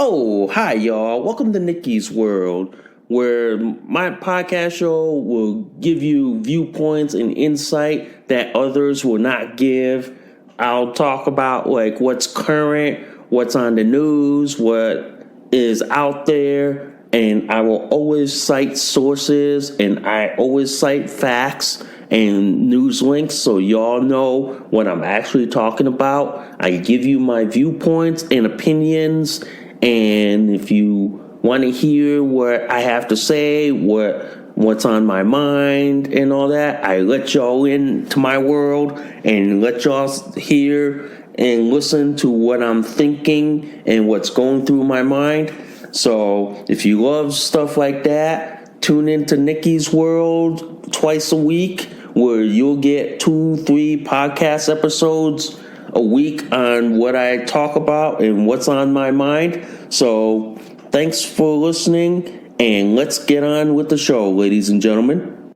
Oh, hi, y'all. Welcome to Nikki's World, where my podcast show will give you viewpoints and insight that others will not give. I'll talk about like what's current, what's on the news, what is out there, and I will always cite sources and I always cite facts and news links so y'all know what I'm actually talking about. I give you my viewpoints and opinions, and if you want to hear what I have to say, what's on my mind and all that, I let y'all into my world and let y'all hear and listen to what I'm thinking and what's going through my mind. So if you love stuff like that, tune into Nikki's World twice a week, where you'll get 2-3 podcast episodes a week on what I talk about and what's on my mind. So thanks for listening, and let's get on with the show, ladies and gentlemen.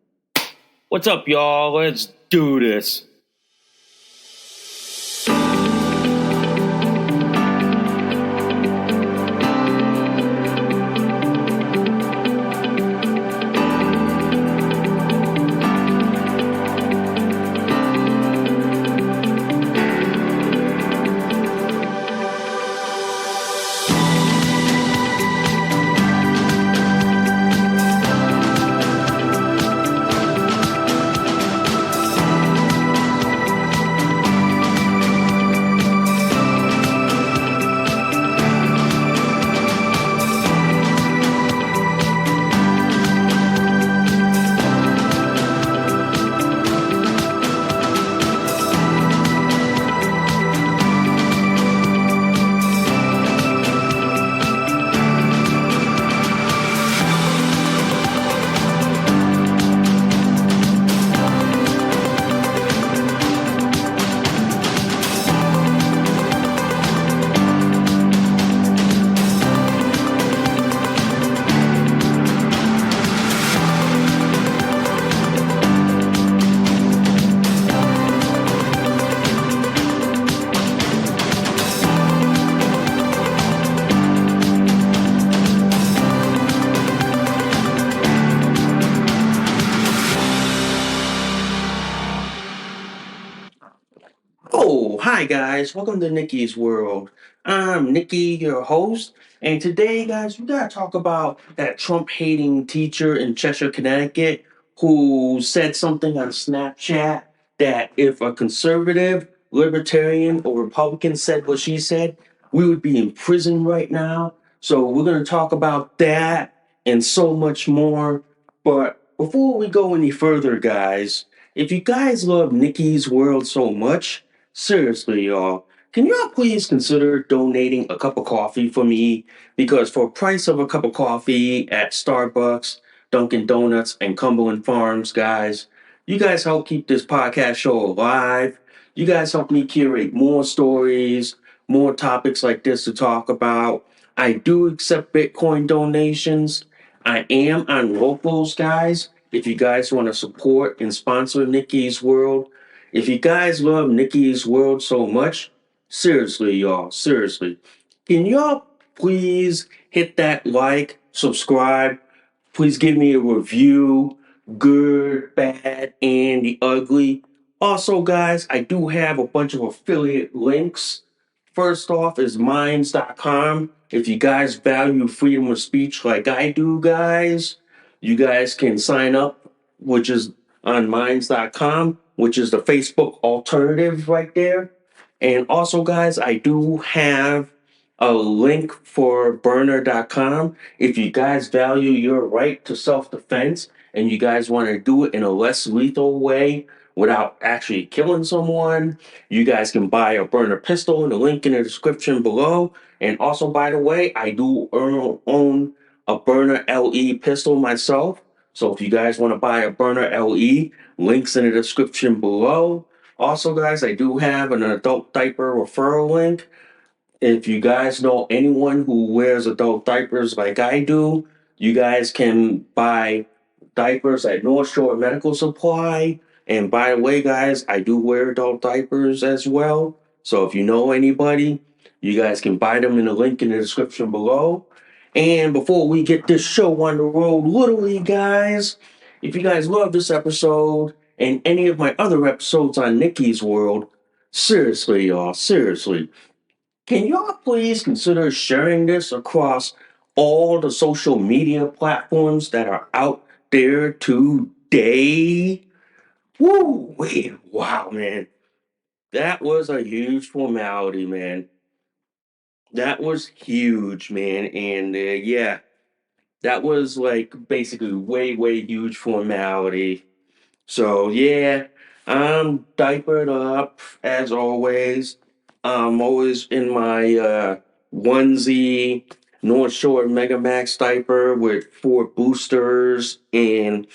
What's up, y'all? Let's do this. Oh, hi guys. Welcome to Nikki's World. I'm Nikki, your host, and today, guys, we gotta talk about that Trump-hating teacher in Cheshire, Connecticut, who said something on Snapchat that if a conservative, libertarian, or Republican said what she said, we would be in prison right now. So we're gonna talk about that and so much more. But before we go any further, guys, if you guys love Nikki's World so much, seriously, y'all, can y'all please consider donating a cup of coffee for me? Because for a price of a cup of coffee at Starbucks, Dunkin' Donuts, and Cumberland Farms, guys, you guys help keep this podcast show alive. You guys help me curate more stories, more topics like this to talk about. I do accept Bitcoin donations. I am on Locals, guys. If you guys want to support and sponsor Nikki's World, if you guys love Nikki's World so much, seriously, y'all, seriously, can y'all please hit that like, subscribe, please give me a review, good, bad, and the ugly. Also, guys, I do have a bunch of affiliate links. First off is minds.com. If you guys value freedom of speech like I do, guys, you guys can sign up, which is on minds.com, which is the Facebook alternative right there. And also, guys, I do have a link for burner.com. If you guys value your right to self defense and you guys want to do it in a less lethal way without actually killing someone, you guys can buy a burner pistol in the link in the description below. And also, by the way, I do own a burner LE pistol myself. So if you guys want to buy a burner LE, links in the description below. Also, guys, I do have an adult diaper referral link. If you guys know anyone who wears adult diapers like I do, you guys can buy diapers at North Shore Medical Supply. And by the way, guys, I do wear adult diapers as well. So if you know anybody, You guys can buy them in the link in the description below. And before we get this show on the road, literally, guys, if you guys love this episode and any of my other episodes on Nikki's World, seriously, y'all, seriously, can y'all please consider sharing this across all the social media platforms that are out there today? Woo, wait, wow, man. That was a huge formality, man. That was huge, man. And yeah, that was like basically way, way huge formality. So yeah, I'm diapered up as always. I'm always in my onesie North Shore Megamax diaper with 4 boosters, and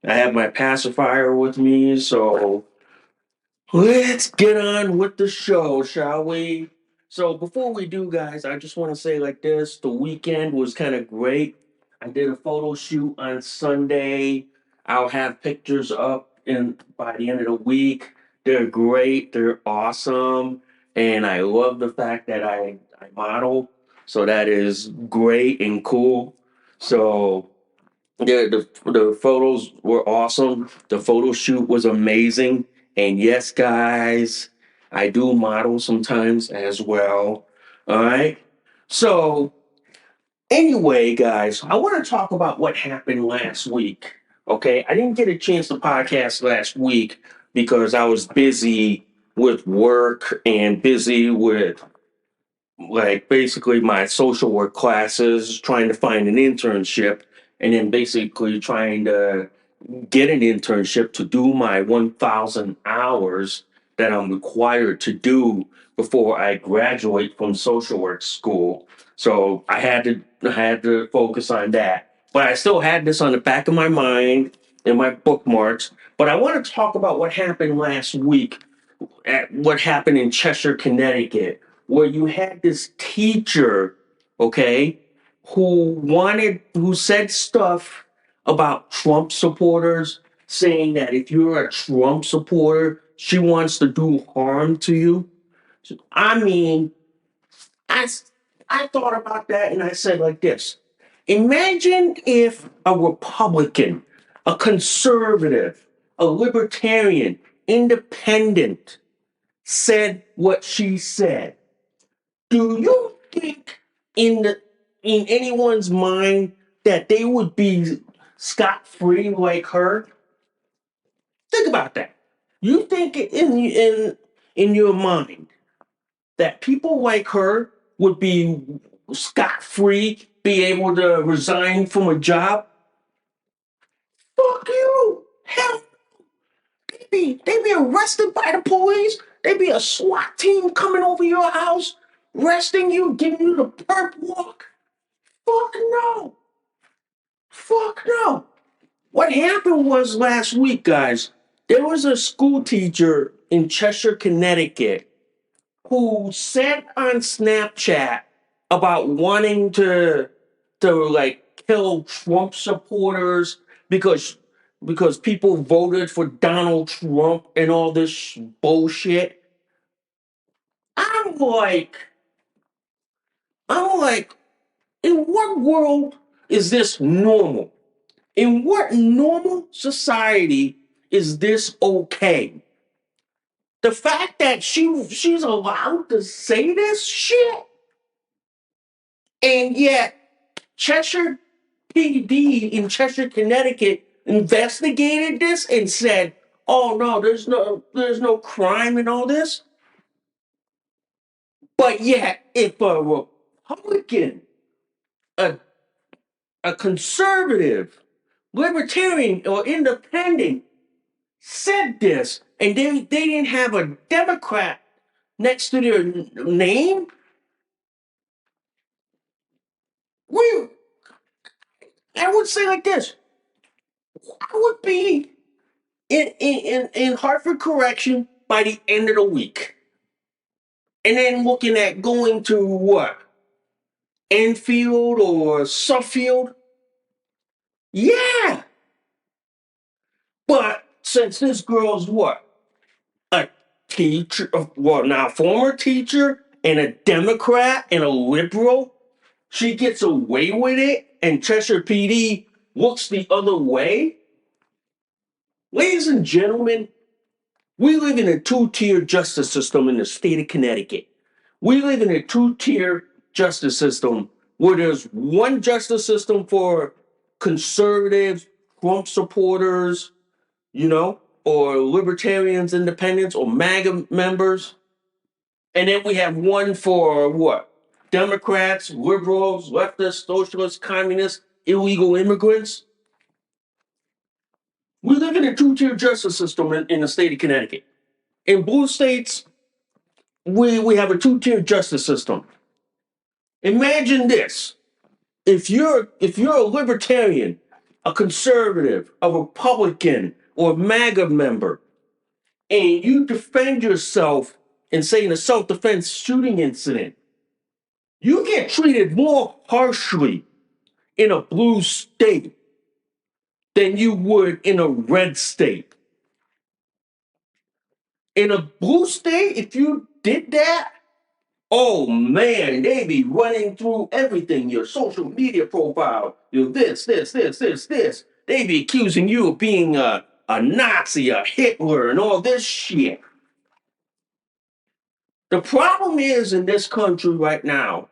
I have my pacifier with me. So let's get on with the show, shall we? So before we do, guys, I just want to say like this: the weekend was kind of great. I did a photo shoot on Sunday. I'll have pictures up in by the end of the week. They're great. They're awesome, and I love the fact that I model. So that is great and cool. So yeah, the photos were awesome. The photo shoot was amazing. And yes, guys, I do model sometimes as well. All right. So anyway, guys, I want to talk about what happened last week. Okay, I didn't get a chance to podcast last week because I was busy with work and busy with like basically my social work classes, trying to find an internship, and then basically trying to get an internship to do my 1,000 hours that I'm required to do before I graduate from social work school. So I had to focus on that. But I still had this on the back of my mind in my bookmarks. But I want to talk about what happened last week at what happened in Cheshire, Connecticut, where you had this teacher, okay, who said stuff about Trump supporters, saying that if you're a Trump supporter, she wants to do harm to you. I mean, I I thought about that and I said like this: imagine if a Republican, a conservative, a libertarian, independent said what she said. Do you think in anyone's mind that they would be scot free like her? Think about that. You think in your mind that people like her would be scot free, be able to resign from a job? Fuck you! Hell, they be arrested by the police. They be a SWAT team coming over your house, arresting you, giving you the perp walk. Fuck no. Fuck no. What happened was last week, guys, there was a school teacher in Cheshire, Connecticut, who said on Snapchat about wanting to like kill Trump supporters because people voted for Donald Trump and all this bullshit. I'm like, I'm like, in what world is this normal? In what normal society is this okay? The fact that she's allowed to say this shit, and yet Cheshire PD in Cheshire, Connecticut investigated this and said, "Oh no, there's no crime in all this." But yet, if a Republican, a a conservative, libertarian, or independent said this, and they didn't have a Democrat next to their name, we I would say like this: I would be in Hartford Correction by the end of the week, and then looking at going to what, Enfield or Suffield. Yeah, but since this girl's what, a teacher, well, now former teacher and a Democrat and a liberal, she gets away with it, and Cheshire PD looks the other way? Ladies and gentlemen, we live in a two-tier justice system in the state of Connecticut. We live in a two-tier justice system where there's one justice system for conservatives, Trump supporters, or libertarians, independents, or MAGA members. And then we have one for what? Democrats, liberals, leftists, socialists, communists, illegal immigrants. We live in a two-tier justice system in the state of Connecticut. In blue states, we have a two-tier justice system. Imagine this. If you're a libertarian, a conservative, a Republican, or a MAGA member, and you defend yourself in, say, in a self-defense shooting incident, you get treated more harshly in a blue state than you would in a red state. In a blue state, if you did that, oh man, they be running through everything, your social media profile, your this. They be accusing you of being a Nazi, a Hitler, and all this shit. The problem is in this country right now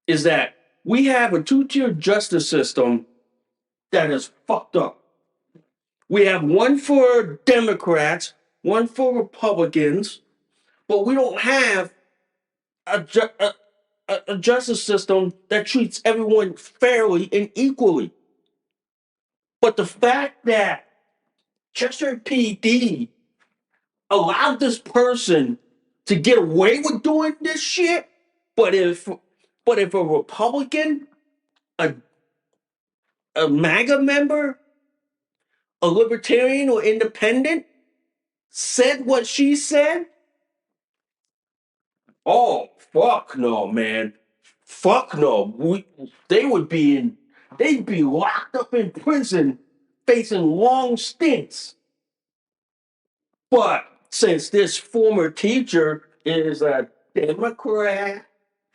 is that we have a two-tier justice system that is fucked up. We have one for Democrats, one for Republicans, but we don't have a, a justice system that treats everyone fairly and equally. But the fact that Chester PD allowed this person to get away with doing this shit, but if a Republican, a a MAGA member, a libertarian or independent said what she said, oh fuck no, man. Fuck no. They'd be locked up in prison facing long stints. But since this former teacher is a Democrat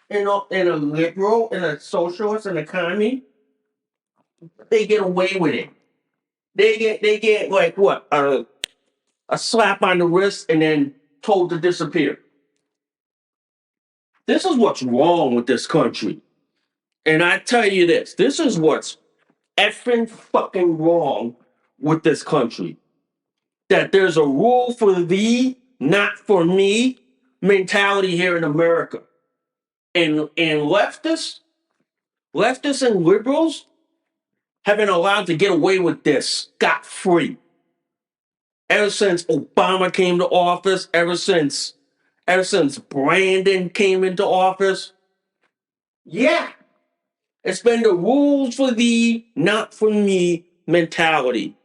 and a liberal and a socialist and a commie, they get away with it. They get like what? A slap on the wrist and then told to disappear. This is what's wrong with this country. And I tell you this is what's effing fucking wrong with this country. That there's a rule for thee, not for me mentality here in America. And leftists and liberals have been allowed to get away with this scot-free. Ever since Obama came to office, ever since Brandon came into office, yeah, it's been the rules for thee, not for me mentality.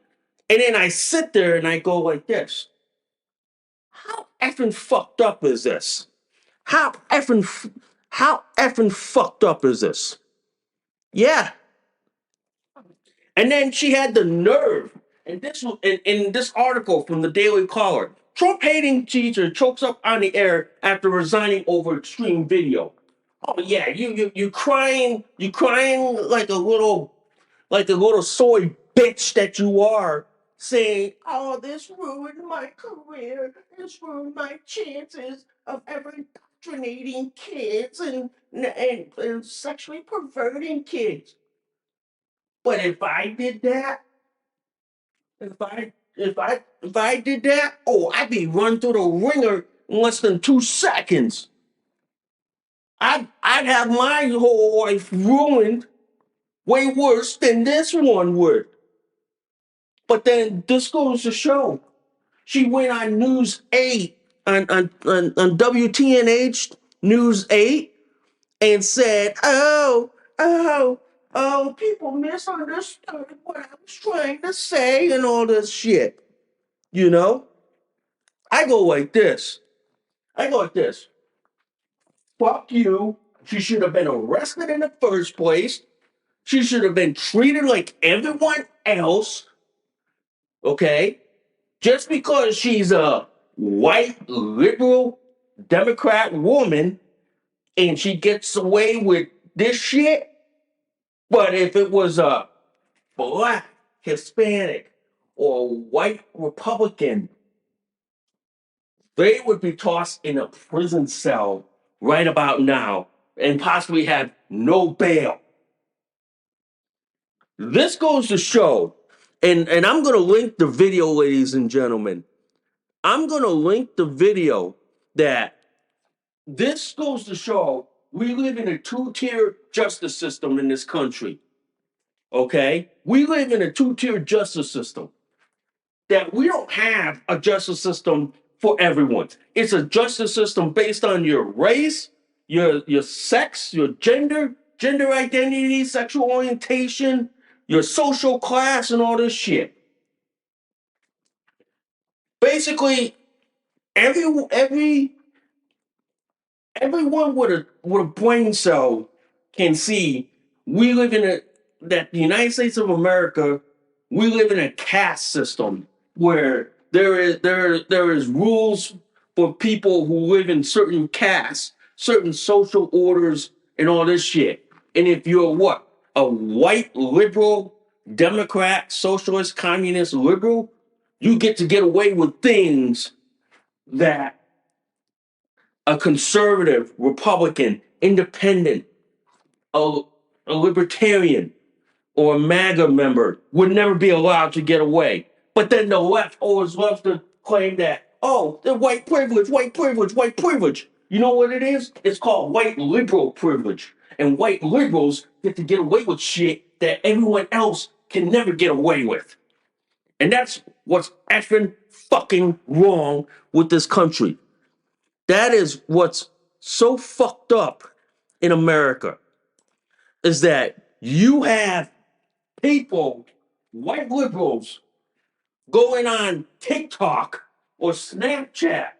And then I sit there and I go like this. How effing fucked up is this? How effing fucked up is this? Yeah. And then she had the nerve. And this in this article from the Daily Caller, Trump hating teacher chokes up on the air after resigning over extreme video. Oh yeah, you crying like a little soy bitch that you are, saying, "Oh, this ruined my career. This ruined my chances of ever indoctrinating kids and sexually perverting kids." But if I did that, if I did that, oh, I'd be run through the ringer in less than 2 seconds. I'd have my whole life ruined way worse than this one would. But then this goes to show. She went on News 8, on WTNH News 8, and said, people misunderstood what I was trying to say and all this shit. You know? I go like this. Fuck you. She should have been arrested in the first place. She should have been treated like everyone else. Okay? Just because she's a white, liberal, Democrat woman and she gets away with this shit. But if it was a black, Hispanic, or white Republican, they would be tossed in a prison cell right about now and possibly have no bail. This goes to show, and I'm going to link the video, ladies and gentlemen. I'm going to link the video that this goes to show we live in a two-tier justice system in this country. Okay? We live in a two-tier justice system. That we don't have a justice system for everyone. It's a justice system based on your race, your sex, your gender identity, sexual orientation, your social class, and all this shit. Basically, every everyone with a brain cell can see we live in a that the United States of America, we live in a caste system where there is rules for people who live in certain castes, certain social orders, and all this shit. And if you're what? A white liberal, Democrat, socialist, communist, liberal, you get away with things that a conservative, Republican, independent, a, a libertarian, or a MAGA member would never be allowed to get away. But then the left always loves to claim that, oh, they're white privilege, white privilege, white privilege. You know what it is? It's called white liberal privilege. And white liberals get away with shit that everyone else can never get away with. And that's what's effing fucking wrong with this country. That is what's so fucked up in America is that you have people, white liberals, going on TikTok or Snapchat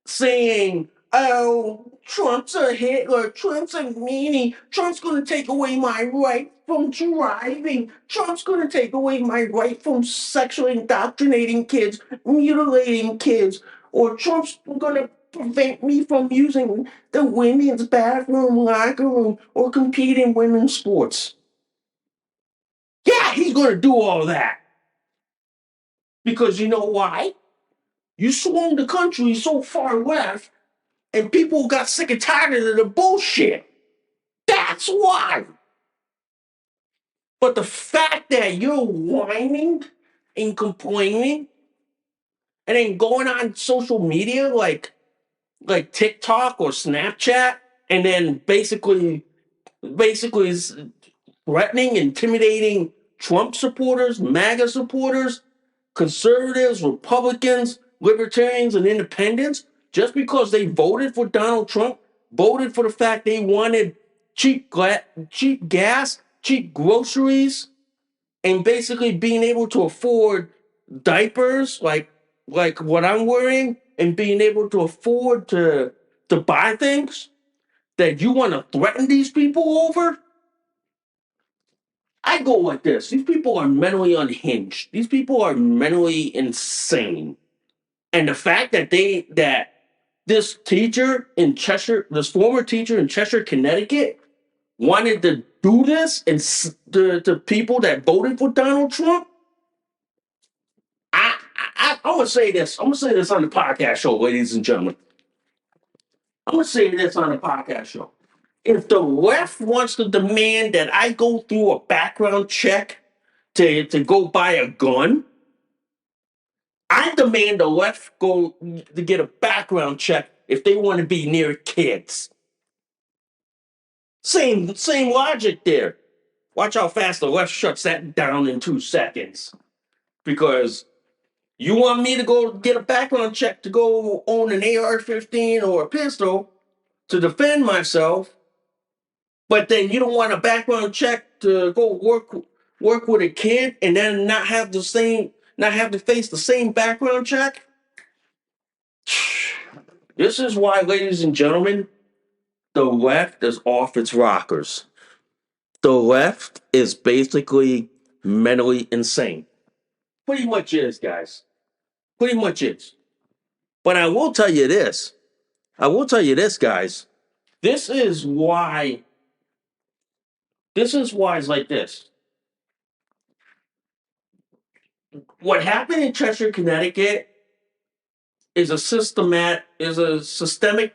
saying, oh, Trump's a Hitler, Trump's a meanie, Trump's going to take away my right from driving, Trump's going to take away my right from sexually indoctrinating kids, mutilating kids, or Trump's going to prevent me from using the women's bathroom, locker room, or compete in women's sports. Yeah, he's going to do all that. Because you know why? You swung the country so far left, and people got sick and tired of the bullshit. That's why. But the fact that you're whining and complaining and then going on social media like TikTok or Snapchat and then basically threatening, intimidating Trump supporters, MAGA supporters, conservatives, Republicans, libertarians, and independents, just because they voted for Donald Trump, voted for the fact they wanted cheap gas, cheap groceries, and basically being able to afford diapers like what I'm wearing, and being able to afford to buy things that you want to threaten these people over. I go like this. These people are mentally unhinged. These people are mentally insane. And the fact that this teacher in Cheshire, this former teacher in Cheshire, Connecticut, wanted to do this and to people that voted for Donald Trump. I'm gonna say this. I'm gonna say this on the podcast show, ladies and gentlemen. I'm gonna say this on the podcast show. If the left wants to demand that I go through a background check to go buy a gun, I demand the left go to get a background check if they want to be near kids. Same logic there. Watch how fast the left shuts that down in 2 seconds. Because you want me to go get a background check to go own an AR-15 or a pistol to defend myself, but then you don't want a background check to go work with a kid and then not have to face the same background check. This is why, ladies and gentlemen, the left is off its rockers. The left is basically mentally insane. Pretty much is, guys. Pretty much is. But I will tell you this. I will tell you this, guys. This is why. This is why it's like this. What happened in Cheshire, Connecticut, is a systemic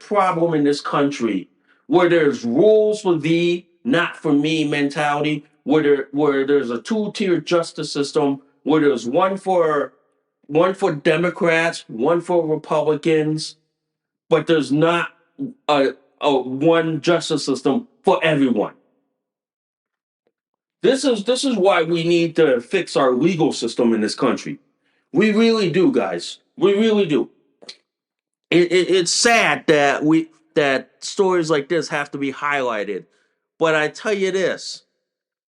problem in this country, where there's rules for thee, not for me mentality, where there's a two-tier justice system, where there's one for Democrats, one for Republicans, but there's not a, a one justice system for everyone. This is why we need to fix our legal system in this country. We really do, guys. We really do. It's sad that that stories like this have to be highlighted, but I tell you this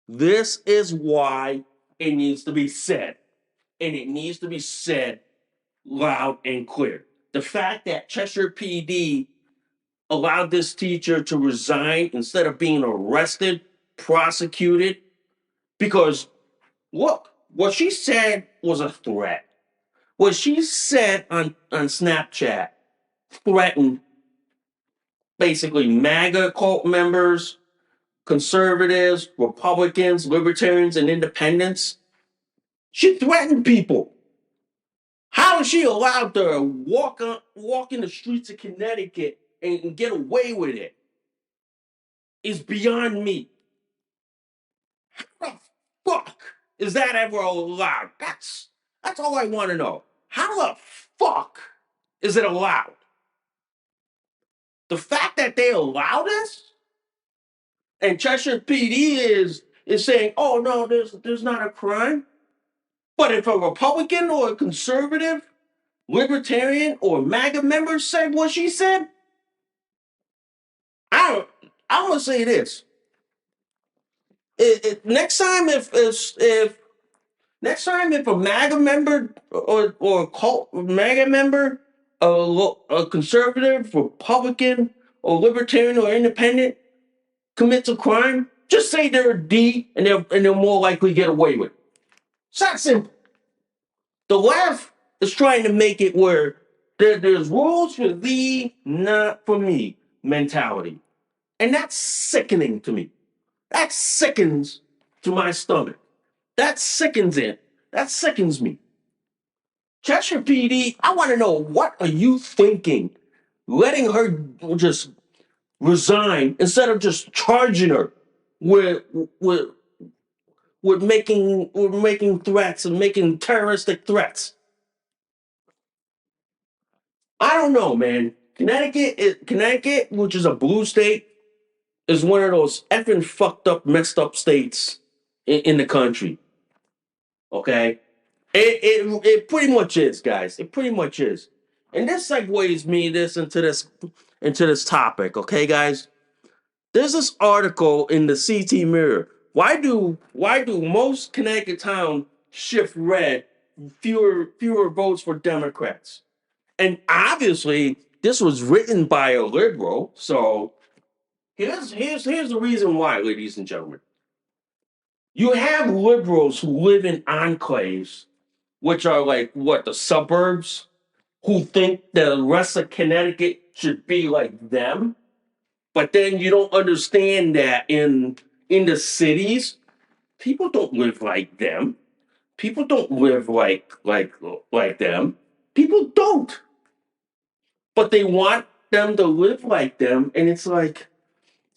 is why it needs to be said, and it needs to be said loud and clear. The fact that Cheshire PD allowed this teacher to resign instead of being arrested, prosecuted, because look, what she said was a threat. What she said on Snapchat threatened basically MAGA cult members, conservatives, Republicans, libertarians, and independents. She threatened people. How is she allowed to walk in the streets of Connecticut and get away with it? Is beyond me. How the fuck is that ever allowed? That's all I want to know. How the fuck is it allowed? The fact that they allow this and Cheshire PD is saying, "Oh no, there's not a crime." But if a Republican or a conservative, libertarian or MAGA member said what she said, I don't. I'm gonna say this: next time, if next time if a MAGA member or a cult MAGA member, a conservative, Republican, or libertarian or independent commits a crime, just say they're a D and they'll more likely get away with it. It's that simple. The left is trying to make it where there's rules for thee, not for me mentality. And that's sickening to me. That sickens to my stomach. That sickens it. That sickens me. Cheshire PD, I want to know, what are you thinking? Letting her just resign instead of just charging her with with with making threats and making terroristic threats. I don't know, man. Connecticut, which is a blue state, is one of those effing fucked up, messed up states in the country. Okay, it pretty much is, guys. It pretty much is. And this segues me into this topic. Okay, guys. There's this article in the CT Mirror. Why do most Connecticut towns shift red? Fewer votes for Democrats. And obviously, this was written by a liberal. So here's the reason why, ladies and gentlemen. You have liberals who live in enclaves, which are like what, the suburbs, who think the rest of Connecticut should be like them. But then you don't understand that in the cities, people don't live like them. People don't live like them. People don't. But they want them to live like them, and it's like,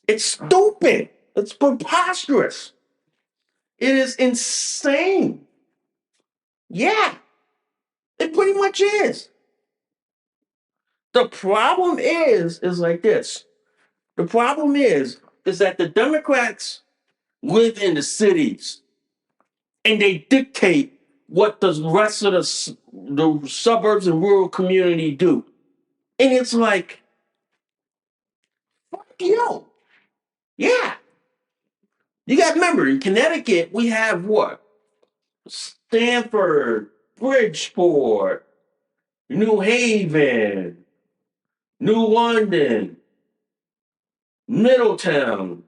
it's stupid. It's preposterous. It is insane. Yeah, it pretty much is. The problem is like this. The problem is that the Democrats live in the cities and they dictate what the rest of the suburbs and rural community do. And it's like, fuck you. Yeah. You got to remember, in Connecticut, we have what? Stamford, Bridgeport, New Haven, New London, Middletown,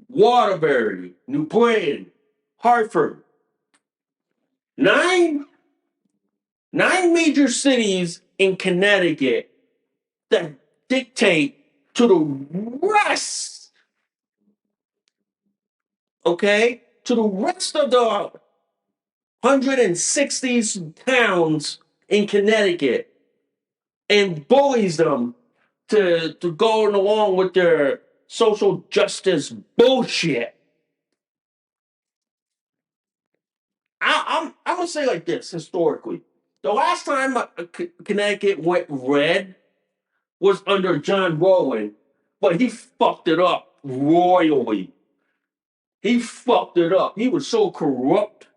Waterbury, New Britain, Hartford. Nine, nine major cities in Connecticut that dictate to the rest, okay, to the rest of the 160 towns in Connecticut and bullies them to going along with their social justice bullshit. I'm gonna say like this historically. The last time Connecticut went red was under John Rowland, but he fucked it up royally. He fucked it up. He was so corrupt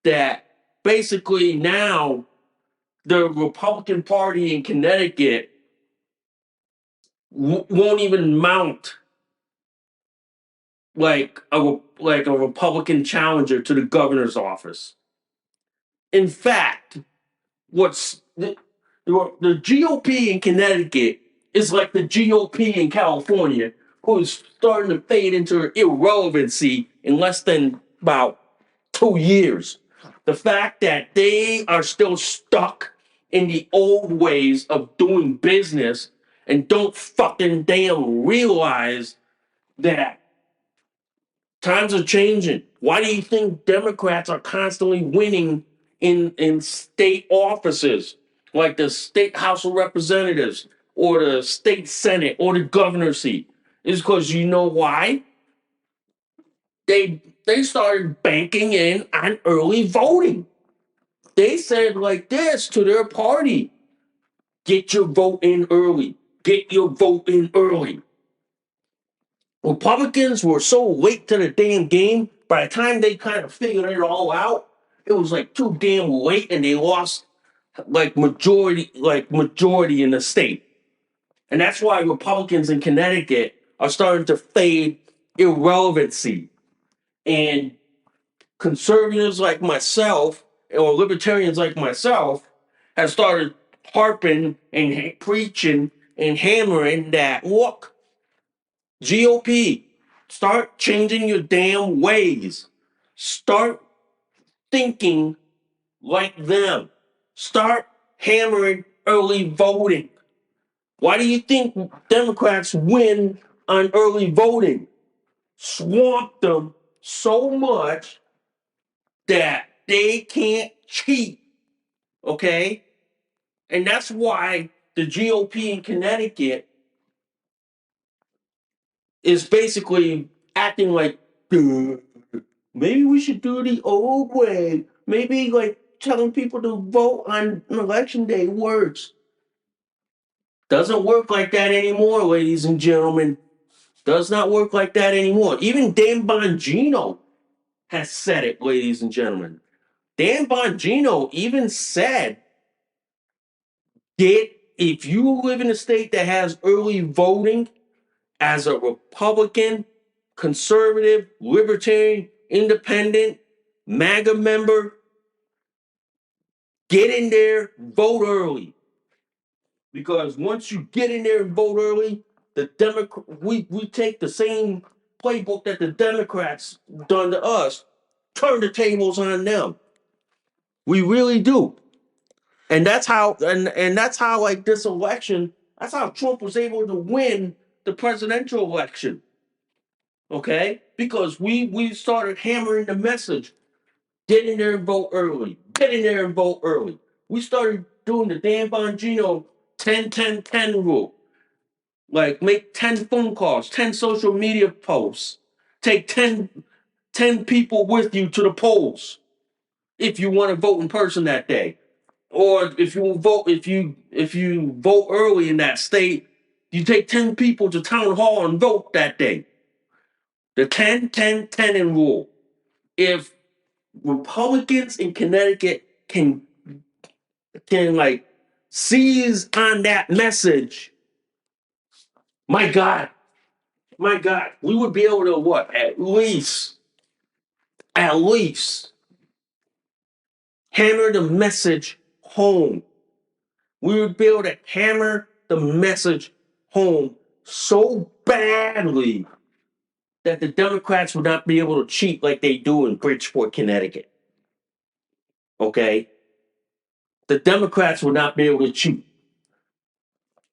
that basically now the Republican Party in Connecticut won't even mount like a Republican challenger to the governor's office. In fact, what's the GOP in Connecticut is like the GOP in California, who's starting to fade into irrelevancy in less than about 2 years. The fact that they are still stuck in the old ways of doing business and don't fucking damn realize that times are changing. Why do you think Democrats are constantly winning in state offices like the state House of Representatives or the state Senate or the governor's seat? Is because you know why? They started banking in on early voting. They said like this to their party: get your vote in early. Get your vote in early. Republicans were so late to the damn game. By the time they kind of figured it all out, it was like too damn late, and they lost like majority in the state. And that's why Republicans in Connecticut are starting to fade irrelevancy. And conservatives like myself or libertarians like myself have started harping and preaching and hammering that look, GOP, start changing your damn ways. Start thinking like them. Start hammering early voting. Why do you think Democrats win on early voting? Swamp them so much that they can't cheat. Okay? And that's why the GOP in Connecticut is basically acting like, maybe we should do the old way. Maybe like telling people to vote on election day works. Doesn't work like that anymore, ladies and gentlemen. Does not work like that anymore. Even Dan Bongino has said it, ladies and gentlemen. Dan Bongino even said that if you live in a state that has early voting, as a Republican, conservative, libertarian, independent, MAGA member, get in there, vote early. Because once you get in there and vote early, we take the same playbook that the Democrats done to us, turn the tables on them. We really do. And that's how like this election, that's how Trump was able to win the presidential election. Okay? Because we started hammering the message. Get in there and vote early. Get in there and vote early. We started doing the Dan Bongino 10-10-10 rule. Like make 10 phone calls, 10 social media posts. Take 10 people with you to the polls if you want to vote in person that day. Or if you vote early in that state, you take 10 people to town hall and vote that day. The 10-10-10 rule. If Republicans in Connecticut can like seize on that message, my God, my God, we would be able to what? At least hammer the message home. We would be able to hammer the message home so badly that the Democrats would not be able to cheat like they do in Bridgeport, Connecticut. Okay? The Democrats would not be able to cheat.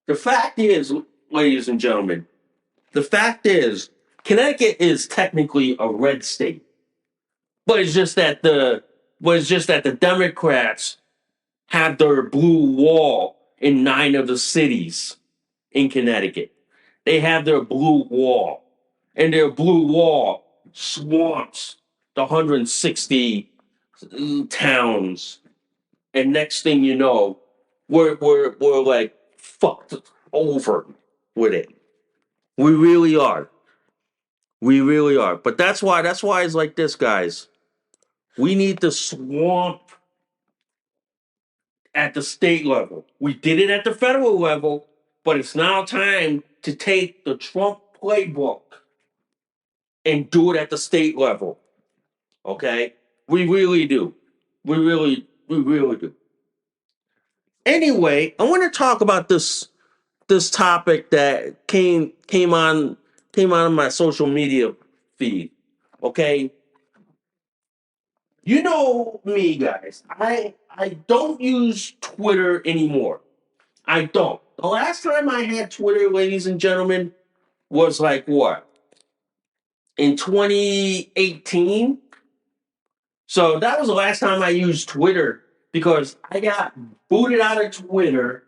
The fact is, ladies and gentlemen, the fact is, Connecticut is technically a red state, but it's just that the Democrats have their blue wall in 9 of the cities in Connecticut. They have their blue wall, and their blue wall swamps the 160 towns. And next thing you know, we're like fucked over with it. We really are. We really are. But that's why it's like this, guys. We need to swamp at the state level. We did it at the federal level, but it's now time to take the Trump playbook and do it at the state level. Okay? We really do. We really do. Anyway, I want to talk about this topic that came on my social media feed. Okay? You know me, guys. I don't use Twitter anymore. I don't. The last time I had Twitter, ladies and gentlemen, was like what? In 2018. So that was the last time I used Twitter because I got booted out of Twitter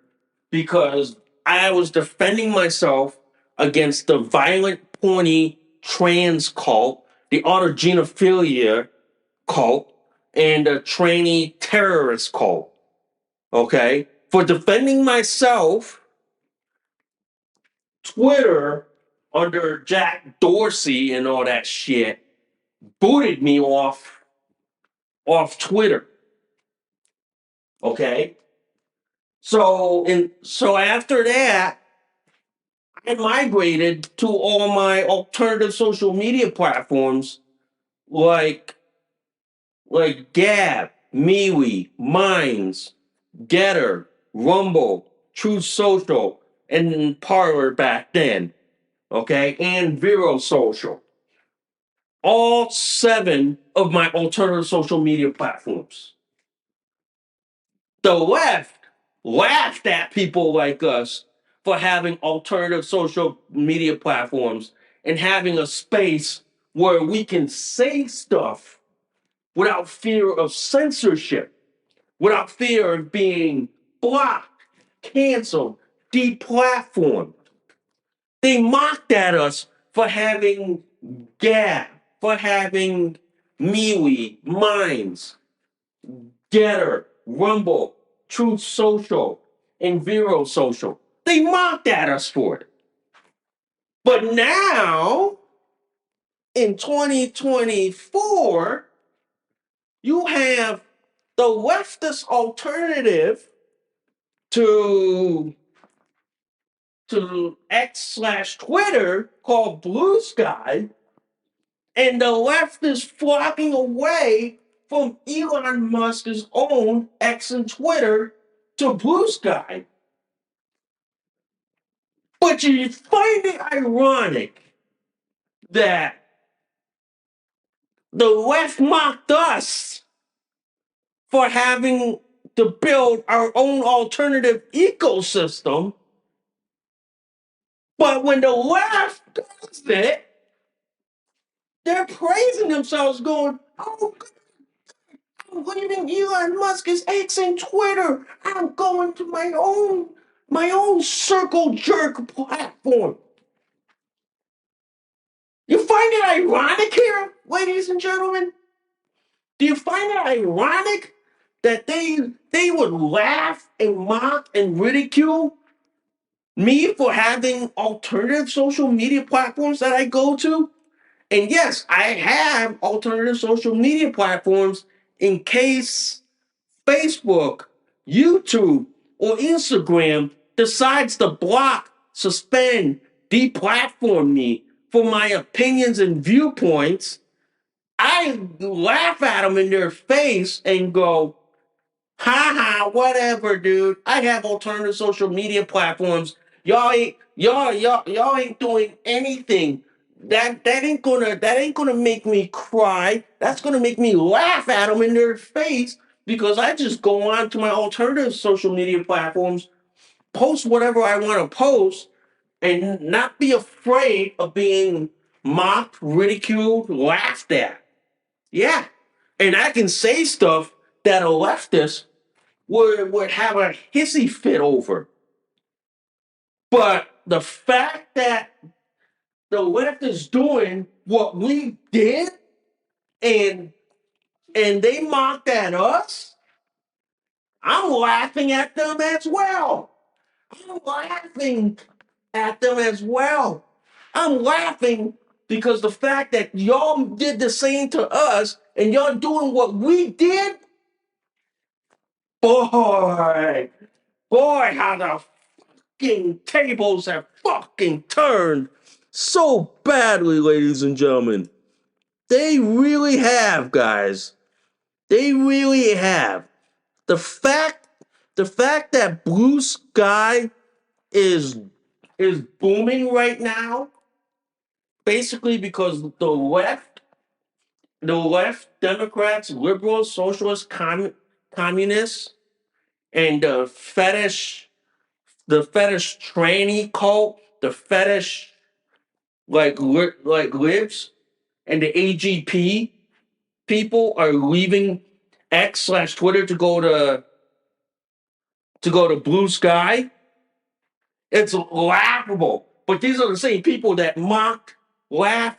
because I was defending myself against the violent, porny trans cult, the autogenophilia cult, and the tranny terrorist cult. Okay? For defending myself, Twitter, under Jack Dorsey and all that shit, booted me off Twitter. Okay? So after that, I migrated to all my alternative social media platforms like Gab, MeWe, Minds, Getter, Rumble, Truth Social, and Parler back then. Okay, and Vero Social. All 7 of my alternative social media platforms. The left laughed at people like us for having alternative social media platforms and having a space where we can say stuff without fear of censorship, without fear of being blocked, canceled, deplatformed. They mocked at us for having Gab, for having MeWe, Minds, Getter, Rumble, Truth Social, and Vero Social. They mocked at us for it. But now, in 2024, you have the leftist alternative to X/Twitter called Blue Sky, and the left is flocking away from Elon Musk's own X and Twitter to Blue Sky. But you find it ironic that the left mocked us for having to build our own alternative ecosystem, but when the left does it, they're praising themselves, going, "Oh, I'm leaving Elon Musk's X and Twitter. I'm going to my own circle jerk platform." You find it ironic here, ladies and gentlemen? Do you find it ironic that they would laugh and mock and ridicule me for having alternative social media platforms that I go to? And yes, I have alternative social media platforms in case Facebook, YouTube, or Instagram decides to block, suspend, deplatform me for my opinions and viewpoints. I laugh at them in their face and go, "Ha ha, whatever, dude. I have alternative social media platforms. Y'all ain't doing anything. That ain't gonna make me cry. That's gonna make me laugh at them in their face because I just go on to my alternative social media platforms, post whatever I want to post, and not be afraid of being mocked, ridiculed, laughed at. Yeah. And I can say stuff that a leftist would have a hissy fit over. But the fact that the left is doing what we did and they mocked at us, I'm laughing at them as well. I'm laughing at them as well. I'm laughing because the fact that y'all did the same to us and y'all doing what we did, boy, boy, how the fucking tables have fucking turned so badly, ladies and gentlemen. They really have, guys. They really have. The fact the fact that Blue Sky is is booming right now, basically because the left, Democrats, liberals, socialists, communists, and the fetish tranny cult, the fetish like libs, and the AGP people are leaving X/Twitter to go to Blue Sky. It's laughable. But these are the same people that mocked, laughed,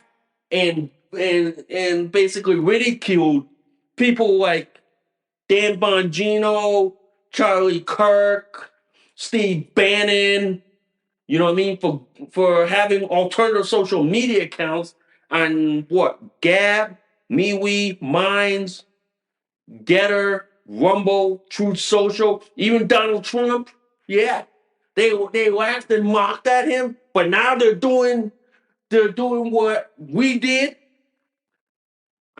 and basically ridiculed people like Dan Bongino, Charlie Kirk, Steve Bannon. You know what I mean? For having alternative social media accounts on what Gab, MeWe, Minds, Getter, Rumble, Truth Social, even Donald Trump. Yeah, they laughed and mocked at him, but now they're doing what we did.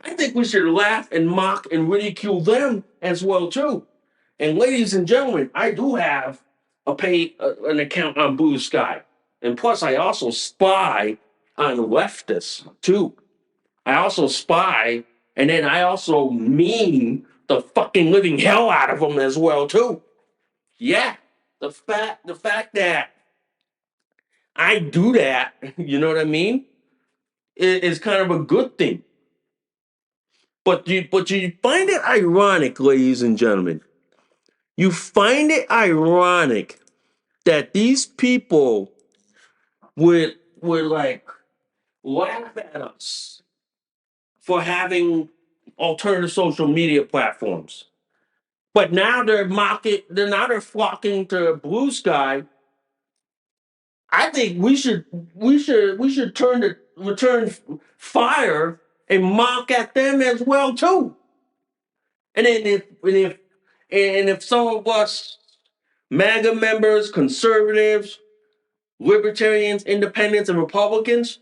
I think we should laugh and mock and ridicule them as well too. And ladies and gentlemen, I do have an account on Blue Sky, and plus I also spy on leftists too. I also spy, and then I also mean the fucking living hell out of them as well too. Yeah, the fact that I do that, you know what I mean, is kind of a good thing. But you find it ironic, ladies and gentlemen. You find it ironic that these people would like laugh at us for having alternative social media platforms. But now they're flocking to Blue Sky. I think we should return fire and mock at them as well too. And then if some of us MAGA members, conservatives, libertarians, independents, and Republicans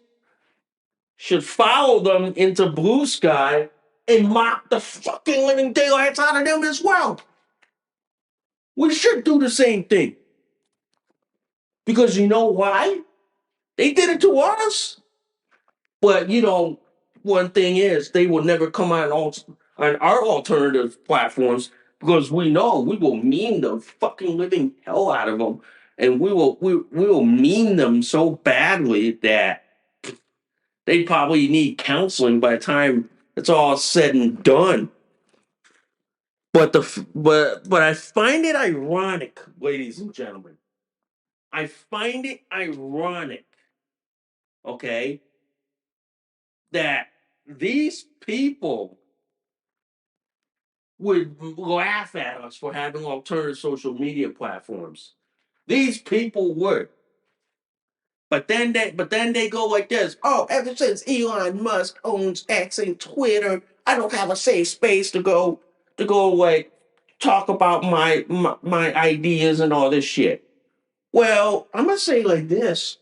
should follow them into Blue Sky and mock the fucking living daylights out of them as well. We should do the same thing. Because you know why? They did it to us. But one thing is they will never come on our alternative platforms because we know we will meme the fucking living hell out of them, and we will meme them so badly that they probably need counseling by the time it's all said and done. But I find it ironic, ladies and gentlemen. I find it ironic, okay, that these people would laugh at us for having alternative social media platforms. These people would. But then they go like this. Oh, ever since Elon Musk owns X and Twitter, I don't have a safe space to go like talk about my ideas and all this shit. Well, I'm gonna say like this.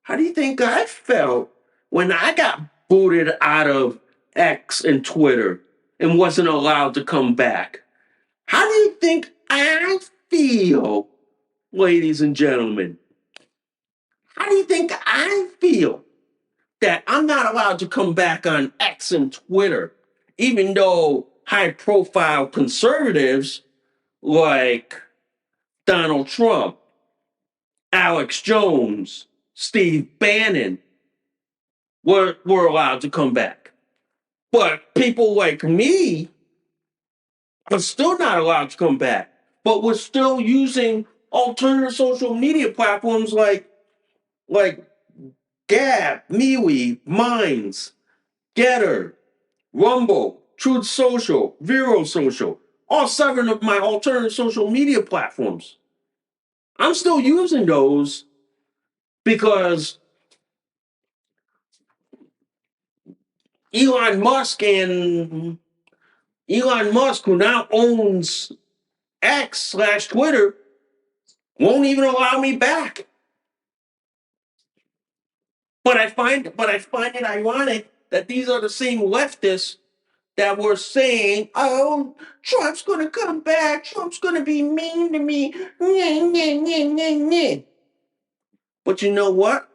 How do you think I felt when I got booted out of X and Twitter and wasn't allowed to come back? How do you think I feel, ladies and gentlemen? How do you think I feel that I'm not allowed to come back on X and Twitter, even though high profile conservatives like Donald Trump, Alex Jones, Steve Bannon were allowed to come back. But people like me are still not allowed to come back. But we're still using alternative social media platforms like Gab, MeWe, Minds, Getter, Rumble, Truth Social, Vero Social, all 7 of my alternative social media platforms. I'm still using those because Elon Musk and Elon Musk, who now owns X/Twitter, won't even allow me back. But I find it ironic that these are the same leftists that were saying, "Oh, Trump's gonna come back. Trump's gonna be mean to me." Nyeh, nyeh, nyeh, nyeh, nyeh. But you know what?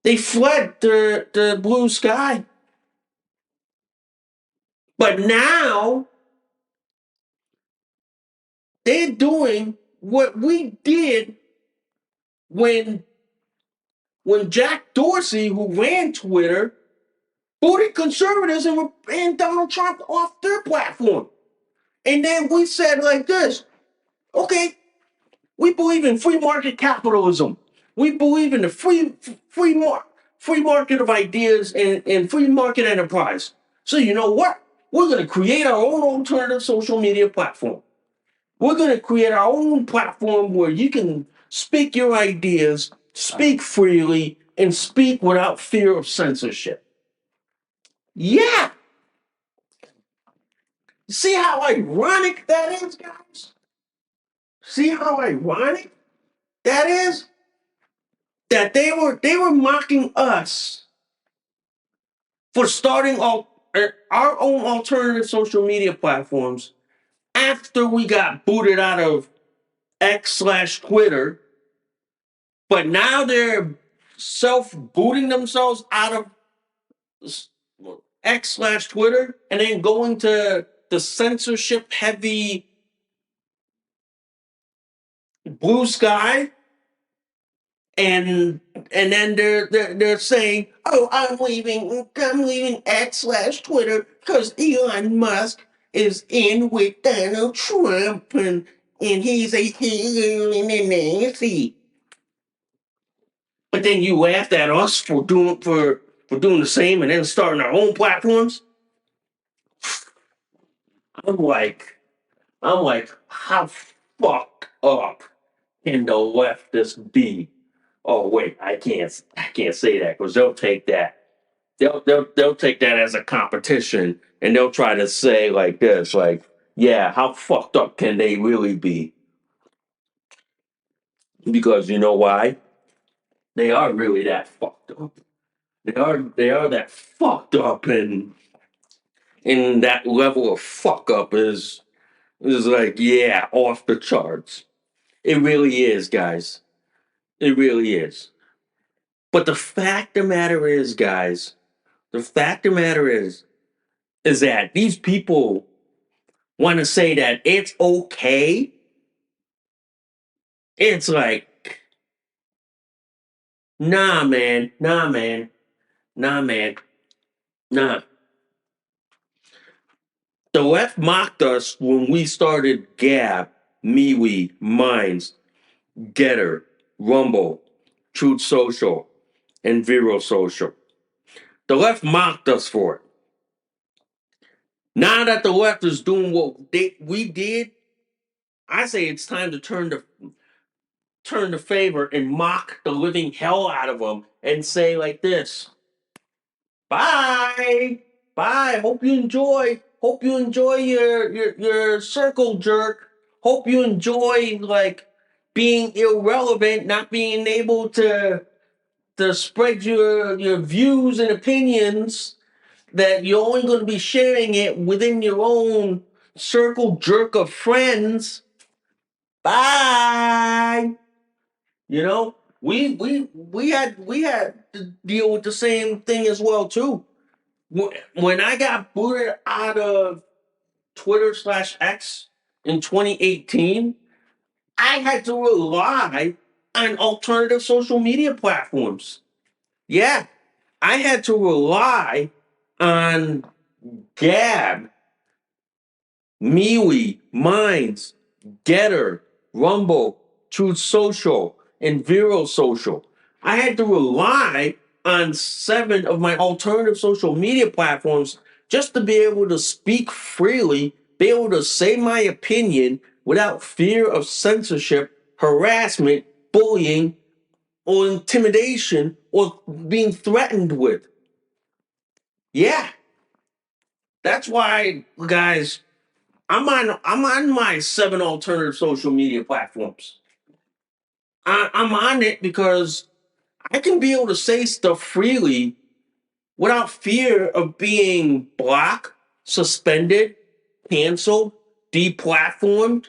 They fled the blue sky. But now they're doing what we did when Jack Dorsey, who ran Twitter, booted conservatives and ran Donald Trump off their platform. And then we said like this, okay, we believe in free market capitalism. We believe in the free market of ideas and free market enterprise. So you know what? We're going to create our own alternative social media platform. We're going to create our own platform where you can speak your ideas, speak freely, and speak without fear of censorship. Yeah. See how ironic that is, guys? See how ironic that is? That they were mocking us for starting our own alternative social media platforms after we got booted out of X/Twitter, but now they're self-booting themselves out of X/Twitter and then going to the censorship heavy blue sky, and then they're saying, "Oh, I'm leaving X/Twitter because Elon Musk is in with Donald Trump and he's a Nazi." But then you laughed at us for doing the same and then starting our own platforms. I'm like, how fucked up can the leftists be? Oh wait, I can't say that because they'll take that. They'll take that as a competition and they'll try to say like this, like, yeah, how fucked up can they really be? Because you know why? They are really that fucked up. They are that fucked up, and that level of fuck up is like, yeah, off the charts. It really is, guys. It really is. But the fact of the matter is, guys, the fact of the matter is that these people want to say that it's okay. It's like, nah, man, nah, man, nah, man, nah. The left mocked us when we started Gab, MeWe, Minds, Getter, Rumble, Truth Social, and Vero Social. The left mocked us for it. Now that the left is doing what we did, I say it's time to turn the favor and mock the living hell out of them and say like this: "Bye, bye. Hope you enjoy your circle jerk. Hope you enjoy like being irrelevant, not being able to spread your views and opinions. That you're only going to be sharing it within your own circle jerk of friends. Bye." We had to deal with the same thing as well too. When I got booted out of Twitter/X in 2018, I had to rely on alternative social media platforms. Yeah, I had to rely on Gab, MeWe, Minds, Getter, Rumble, Truth Social, and Vero Social. I had to rely on 7 of my alternative social media platforms just to be able to speak freely, be able to say my opinion without fear of censorship, harassment, bullying, or intimidation, or being threatened with. Yeah, that's why, guys, I'm on my 7 alternative social media platforms. I'm on it because I can be able to say stuff freely without fear of being blocked, suspended, canceled, deplatformed,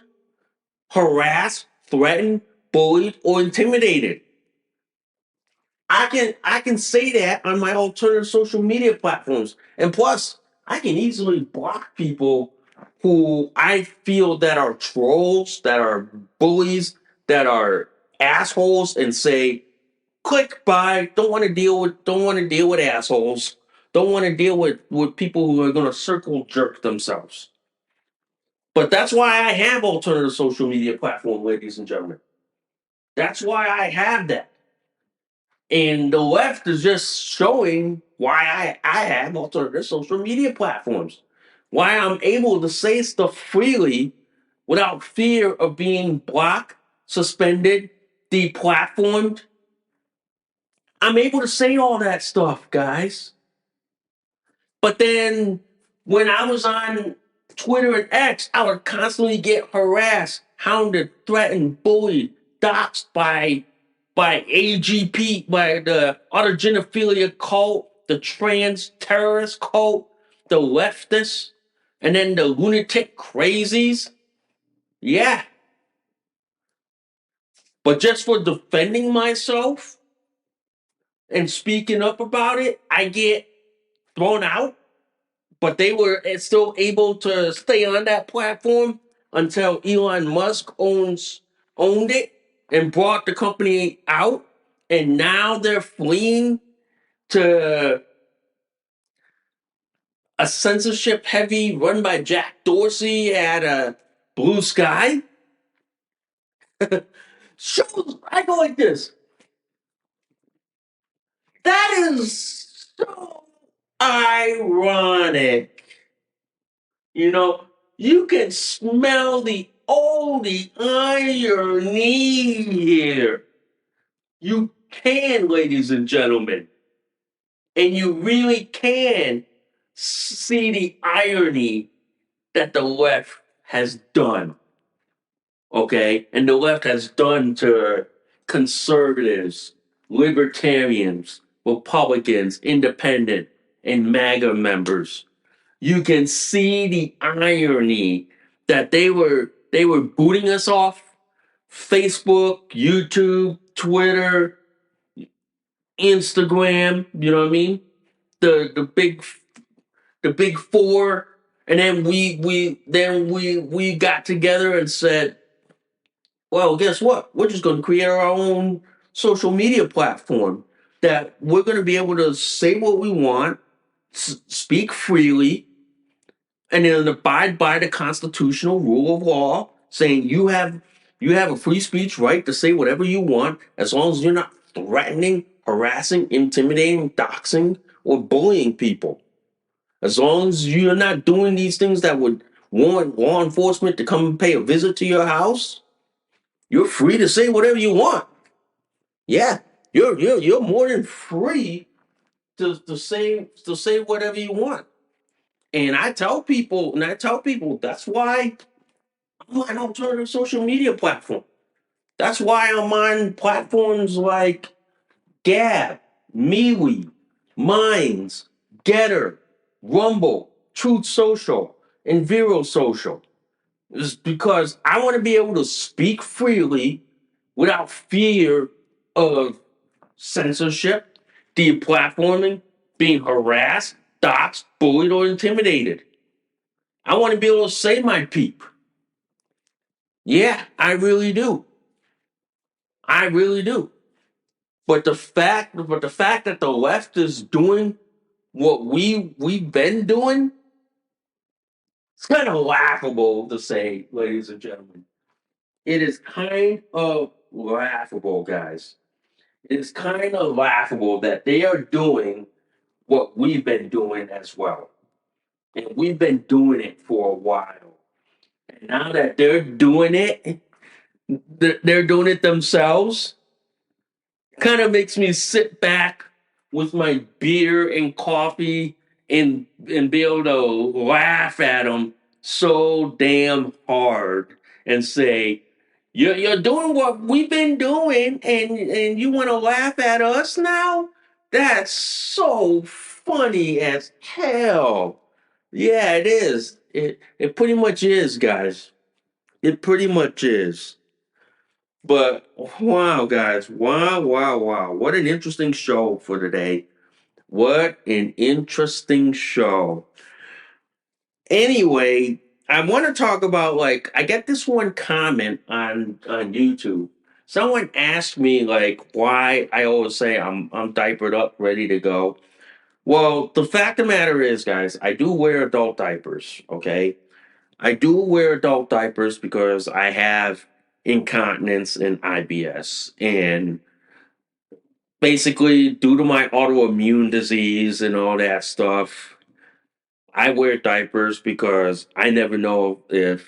harassed, threatened, bullied, or intimidated. I can say that on my alternative social media platforms. And plus, I can easily block people who I feel that are trolls, that are bullies, that are assholes, and say, click by, don't want to deal with assholes. Don't want to deal with people who are gonna circle jerk themselves. But that's why I have alternative social media platform, ladies and gentlemen. That's why I have that. And the left is just showing why I have alternative social media platforms. Why I'm able to say stuff freely without fear of being blocked, suspended, deplatformed. I'm able to say all that stuff, guys. But then when I was on Twitter and X, I would constantly get harassed, hounded, threatened, bullied, doxxed by AGP, by the autogenophilia cult, the trans terrorist cult, the leftists, and then the lunatic crazies. Yeah. But just for defending myself and speaking up about it, I get thrown out. But they were still able to stay on that platform until Elon Musk owned it and brought the company out, and now they're fleeing to a censorship heavy run by Jack Dorsey at a Blue Sky. Shows I go like this. That is so ironic. You know, you can smell the irony here. You can, ladies and gentlemen, and you really can see the irony that the left has done. Okay, and the left has done to conservatives, libertarians, Republicans, independent, and MAGA members. You can see the irony that they were booting us off Facebook, YouTube, Twitter, Instagram, you know what I mean? The big four. And then we got together and said, well, guess what? We're just going to create our own social media platform that we're going to be able to say what we want, speak freely, and then abide by the constitutional rule of law, saying you have a free speech right to say whatever you want as long as you're not threatening, harassing, intimidating, doxing, or bullying people. As long as you're not doing these things that would warrant law enforcement to come and pay a visit to your house, you're free to say whatever you want. Yeah, you're more than free to say whatever you want. And I tell people that's why I'm on alternative social media platform. That's why I'm on platforms like Gab, MeWe, Minds, Getter, Rumble, Truth Social, and Vero Social. Is because I want to be able to speak freely without fear of censorship, deplatforming, being harassed, doxxed, bullied, or intimidated. I want to be able to say my peep. Yeah, I really do. I really do. But the fact that the left is doing what we've been doing, it's kind of laughable to say, ladies and gentlemen. It is kind of laughable, guys. It is kind of laughable that they are doing what we've been doing as well. And we've been doing it for a while. And now that they're doing it, they're doing it themselves. Kind of makes me sit back with my beer and coffee and be able to laugh at them so damn hard and say, you're doing what we've been doing and you want to laugh at us now? That's so funny as hell. Yeah, it is. It pretty much is, guys. It pretty much is. But wow, guys, wow, wow, wow. What an interesting show for today. What an interesting show. Anyway, I want to talk about I get this one comment on YouTube. Someone asked me why I always say I'm diapered up, ready to go. Well, the fact of the matter is, guys, I do wear adult diapers, okay? I do wear adult diapers because I have incontinence and IBS. And basically, due to my autoimmune disease and all that stuff, I wear diapers because I never know if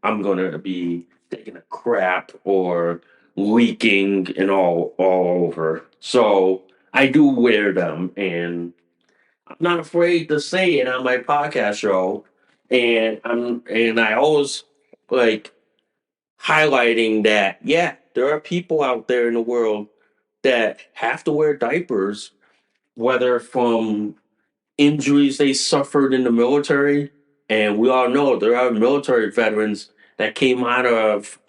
I'm going to be taking a crap or leaking and all over. So I do wear them. And I'm not afraid to say it on my podcast show. And I always like highlighting that, yeah, there are people out there in the world that have to wear diapers, whether from injuries they suffered in the military. And we all know there are military veterans that came out of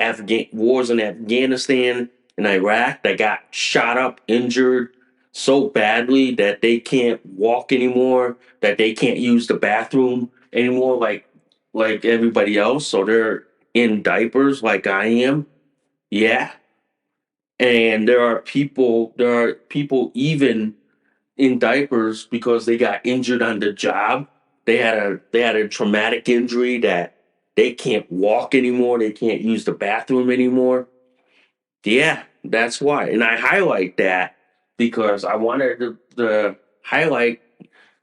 wars in Afghanistan and Iraq that got shot up, injured so badly that they can't walk anymore, that they can't use the bathroom anymore, like everybody else. So they're in diapers like I am. Yeah. And there are people even in diapers because they got injured on the job. They had a traumatic injury that they can't walk anymore. They can't use the bathroom anymore. Yeah, that's why. And I highlight that because I wanted to highlight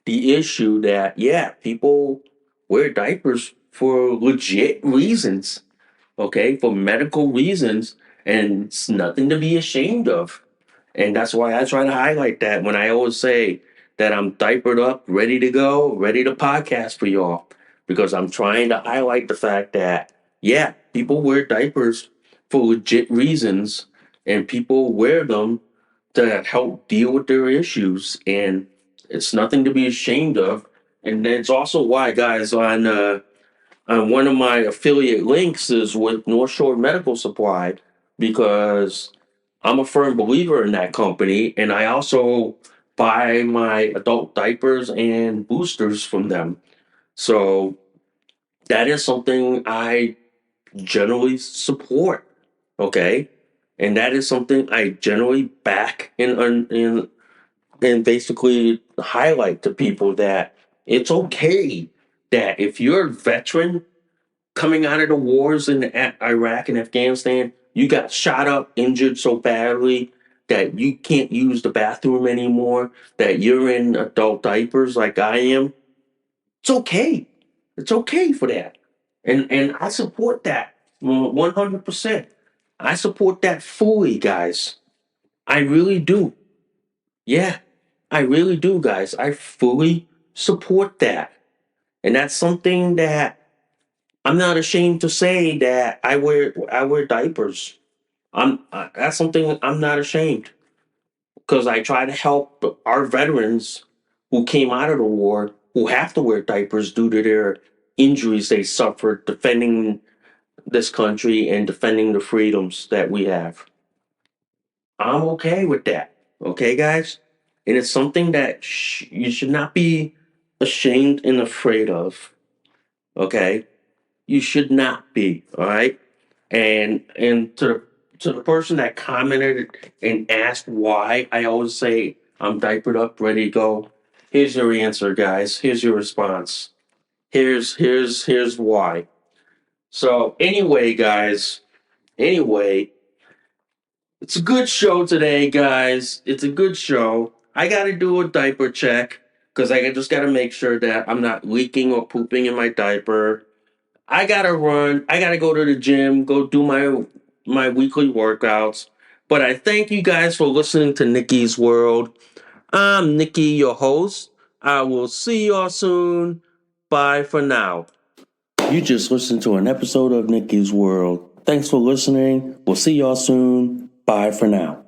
the issue that yeah, people wear diapers for legit reasons, okay, for medical reasons, and it's nothing to be ashamed of. And that's why I try to highlight that when I always say that I'm diapered up, ready to go, ready to podcast for y'all. Because I'm trying to highlight the fact that, yeah, people wear diapers for legit reasons, and people wear them to help deal with their issues. And it's nothing to be ashamed of. And it's also why, guys, on one of my affiliate links is with North Shore Medical Supply because I'm a firm believer in that company, and I also buy my adult diapers and boosters from them. So that is something I generally support. Okay, and that is something I generally back and basically highlight to people that it's okay that if you're a veteran coming out of the wars in Iraq and Afghanistan, you got shot up, injured so badly that you can't use the bathroom anymore, that you're in adult diapers like I am. It's okay. It's okay for that. And I support that 100%. I support that fully, guys. I really do. Yeah, I really do, guys. I fully support that. And that's something that I'm not ashamed to say that I wear diapers. That's something I'm not ashamed because I try to help our veterans who came out of the war who have to wear diapers due to their injuries they suffered defending this country and defending the freedoms that we have. I'm okay with that. Okay, guys? And it's something that you should not be ashamed and afraid of. Okay? You should not be, all right? And to to the person that commented and asked why, I always say I'm diapered up, ready to go. Here's your answer, guys. Here's your response. Here's why. So anyway, guys. Anyway, it's a good show today, guys. It's a good show. I got to do a diaper check because I just got to make sure that I'm not leaking or pooping in my diaper. I gotta run. I gotta go to the gym, go do my weekly workouts. But I thank you guys for listening to Nikki's World. I'm Nikki, your host. I will see y'all soon. Bye for now. You just listened to an episode of Nikki's World. Thanks for listening. We'll see y'all soon. Bye for now.